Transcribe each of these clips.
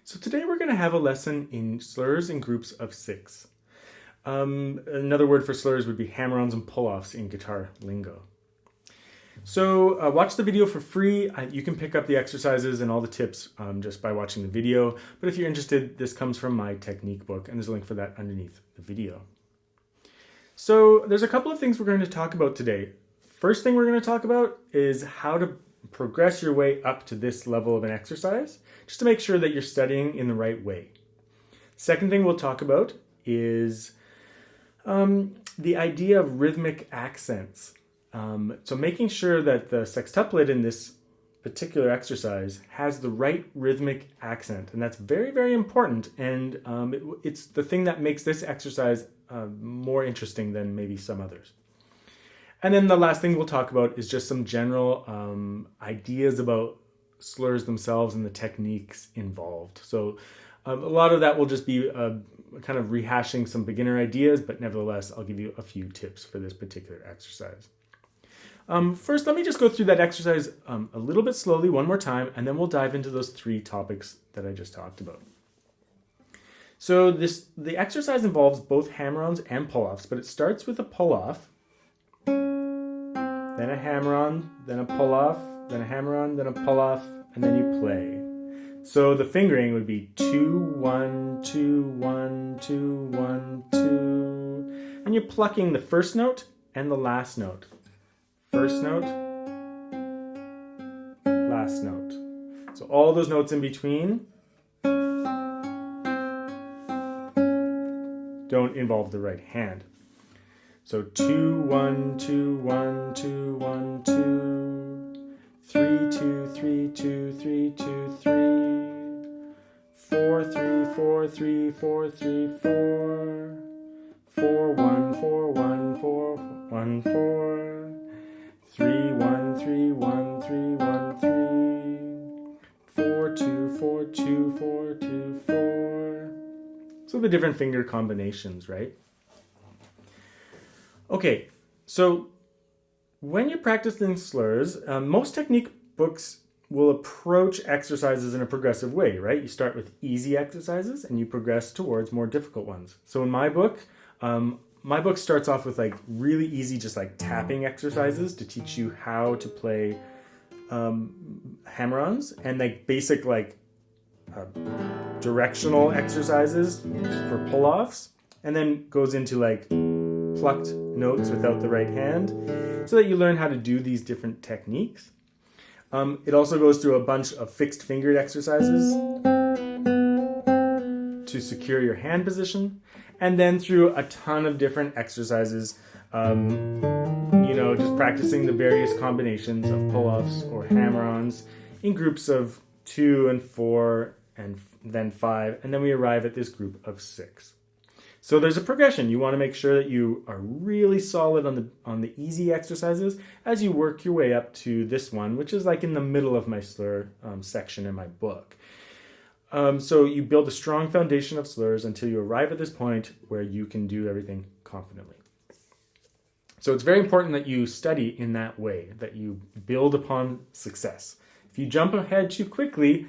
So today we're going to have a lesson in slurs in groups of 6. Another word for slurs would be hammer-ons and pull-offs in guitar lingo. So watch the video for free. You can pick up the exercises and all the tips just by watching the video. But if you're interested, this comes from my technique book, and there's a link for that underneath the video. So there's a couple of things we're going to talk about today. First thing we're going to talk about is how to progress your way up to this level of an exercise, just to make sure that you're studying in the right way. Second thing we'll talk about is the idea of rhythmic accents. So making sure that the sextuplet in this particular exercise has the right rhythmic accent, and that's very, very important, and it's the thing that makes this exercise more interesting than maybe some others. And then the last thing we'll talk about is just some general ideas about slurs themselves and the techniques involved. So a lot of that will just be kind of rehashing some beginner ideas, but nevertheless, I'll give you a few tips for this particular exercise. First, let me just go through that exercise a little bit slowly one more time, and then we'll dive into those 3 topics that I just talked about. So the exercise involves both hammer-ons and pull-offs, but it starts with a pull-off, then a hammer-on, then a pull-off, then a hammer-on, then a pull-off, and then you play. So the fingering would be 2, 1, 2, 1, 2, 1, 2. And you're plucking the first note and the last note. First note, last note. So all those notes in between don't involve the right hand. So 2, 1, 2, 1, 2, 1, 2, 3, 2, 3, 2, 3, 2, 3, 4, 3, 4, 3, 4, 3, 4, 4, 1, 4, 1, 4, 1, 4, 3, 1, 3, 1, 3, 1, 3, 4, 2, 4, 2, 4, 2, 4. So the different finger combinations, right? Okay, so when you're practicing slurs, most technique books will approach exercises in a progressive way, right? You start with easy exercises and you progress towards more difficult ones. So in my book starts off with like really easy, just like tapping exercises to teach you how to play hammer-ons, and like basic like directional exercises for pull-offs, and then goes into like plucked notes without the right hand, so that you learn how to do these different techniques. It also goes through a bunch of fixed fingered exercises to secure your hand position, and then through a ton of different exercises, just practicing the various combinations of pull-offs or hammer-ons in groups of 2 and 4 and then 5, and then we arrive at this group of 6. So there's a progression. You want to make sure that you are really solid on the easy exercises as you work your way up to this one, which is like in the middle of my slur section in my book. So you build a strong foundation of slurs until you arrive at this point where you can do everything confidently. So it's very important that you study in that way, that you build upon success. If you jump ahead too quickly,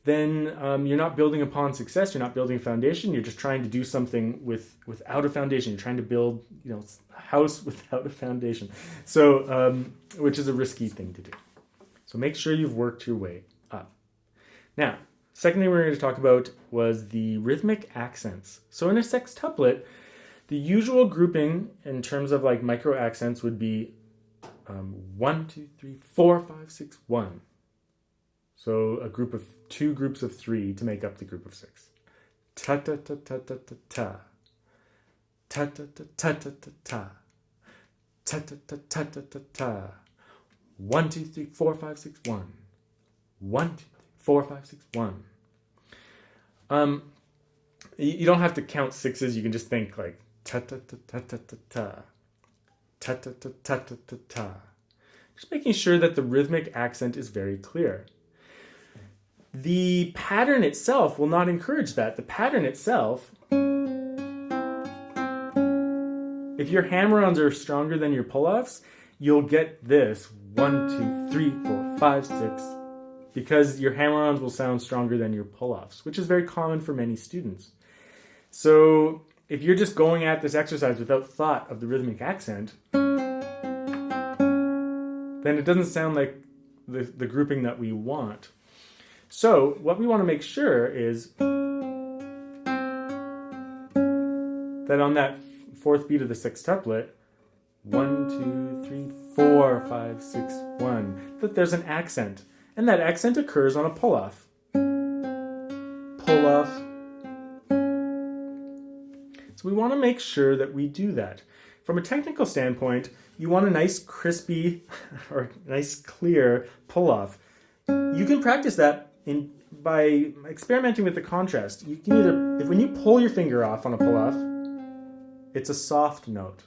then you're not building upon success, you're not building a foundation, you're just trying to do something without a foundation. You're trying to build a house without a foundation, so which is a risky thing to do. So make sure you've worked your way up. Now, second thing we're going to talk about was the rhythmic accents. So in a sextuplet, the usual grouping in terms of like micro accents would be 1, 2, 3, 4, 5, 6, 1. So a group of 2 groups of 3 to make up the group of 6. Ta ta ta ta ta ta ta. Ta ta ta ta ta ta ta. Ta ta ta ta ta ta ta. 1, 2, 3, 4, 5, 6, 1. 1, 2, 3, 4, 5, 6, 1. You don't have to count 6s. You can just think like ta ta ta ta ta ta ta. Ta ta ta ta ta ta ta. Just making sure that the rhythmic accent is very clear. The pattern itself will not encourage that. The pattern itself, if your hammer-ons are stronger than your pull-offs, you'll get this 1, 2, 3, 4, 5, 6, because your hammer-ons will sound stronger than your pull-offs, which is very common for many students. So if you're just going at this exercise without thought of the rhythmic accent, then it doesn't sound like the grouping that we want. So what we want to make sure is that on that fourth beat of the sextuplet, 1, 2, 3, 4, 5, 6, 1, that there's an accent. And that accent occurs on a pull-off. Pull-off. So we want to make sure that we do that. From a technical standpoint, you want a nice crispy or nice clear pull-off. You can practice that by experimenting with the contrast. You can either, when you pull your finger off on a pull-off, it's a soft note.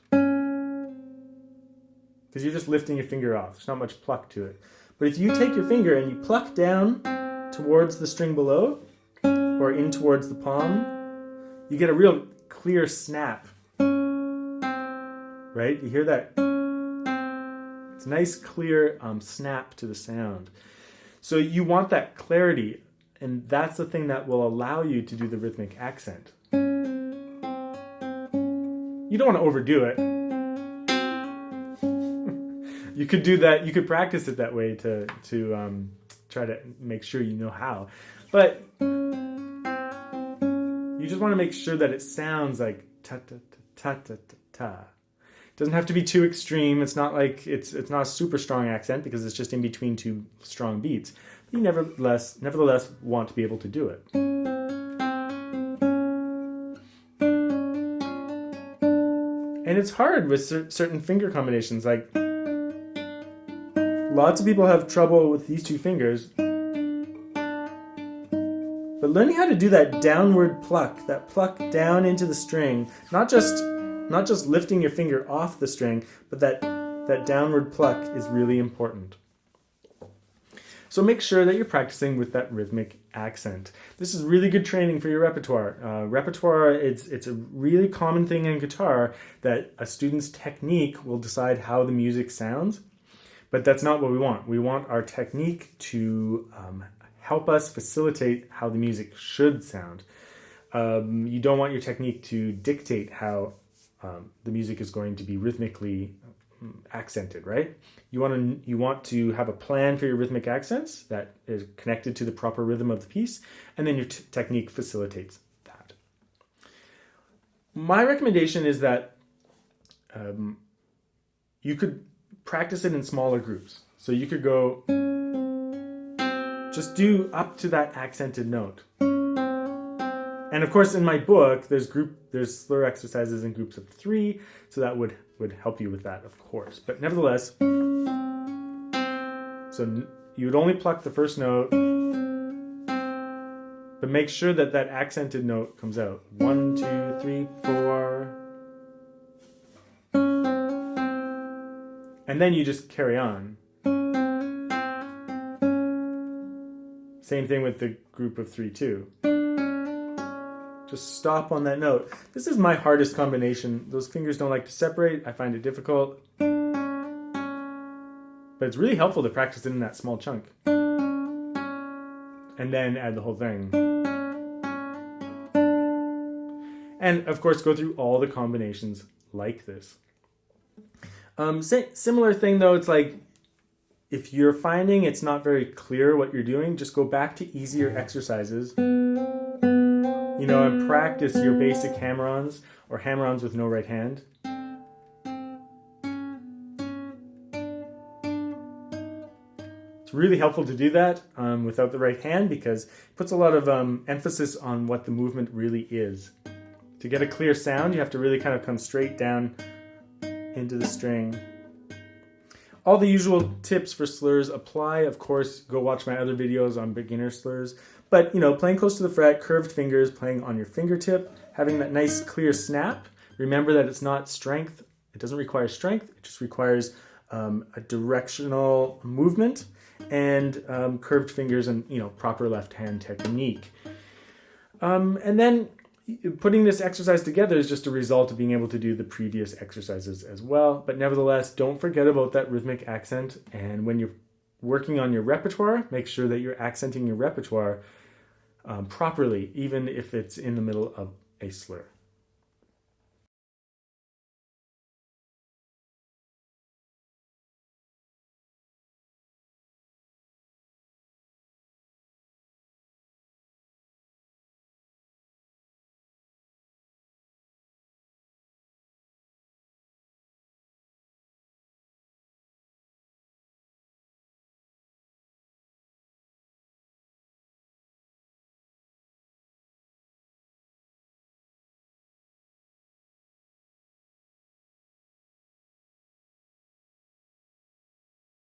Because you're just lifting your finger off. There's not much pluck to it. But if you take your finger and you pluck down towards the string below, or in towards the palm, you get a real clear snap. Right? You hear that? It's a nice clear snap to the sound. So you want that clarity, and that's the thing that will allow you to do the rhythmic accent. You don't want to overdo it. You could do that. You could practice it that way to try to make sure you know how. But you just want to make sure that it sounds like ta ta ta ta ta ta. It doesn't have to be too extreme. It's not like it's not a super strong accent because it's just in between two strong beats. But you nevertheless want to be able to do it. And it's hard with certain finger combinations. Like, lots of people have trouble with these two fingers. But learning how to do that downward pluck, that pluck down into the string, not just lifting your finger off the string, but that downward pluck is really important. So make sure that you're practicing with that rhythmic accent. This is really good training for your repertoire. Repertoire, it's a really common thing in guitar that a student's technique will decide how the music sounds, but that's not what we want. We want our technique to help us facilitate how the music should sound. You don't want your technique to dictate how the music is going to be rhythmically accented, right? You want to have a plan for your rhythmic accents that is connected to the proper rhythm of the piece, and then your technique facilitates that. My recommendation is that you could practice it in smaller groups. So you could go, just do up to that accented note. And of course, in my book, there's slur exercises in groups of 3, so that would help you with that, of course. But nevertheless, so you would only pluck the first note, but make sure that that accented note comes out. 1, 2, 3, 4. And then you just carry on. Same thing with the group of 3, too. Just stop on that note. This is my hardest combination. Those fingers don't like to separate. I find it difficult. But it's really helpful to practice it in that small chunk. And then add the whole thing. And of course, go through all the combinations like this. Similar thing though, it's like, if you're finding it's not very clear what you're doing, just go back to easier exercises. And practice your basic hammer-ons or hammer-ons with no right hand. It's really helpful to do that without the right hand because it puts a lot of emphasis on what the movement really is. To get a clear sound, you have to really kind of come straight down into the string. All the usual tips for slurs apply. Of course, go watch my other videos on beginner slurs. But, playing close to the fret, curved fingers, playing on your fingertip, having that nice clear snap. Remember that it's not strength. It doesn't require strength. It just requires a directional movement and curved fingers and, proper left hand technique. And then putting this exercise together is just a result of being able to do the previous exercises as well. But nevertheless, don't forget about that rhythmic accent. And when you're working on your repertoire, make sure that you're accenting your repertoire properly, even if it's in the middle of a slur.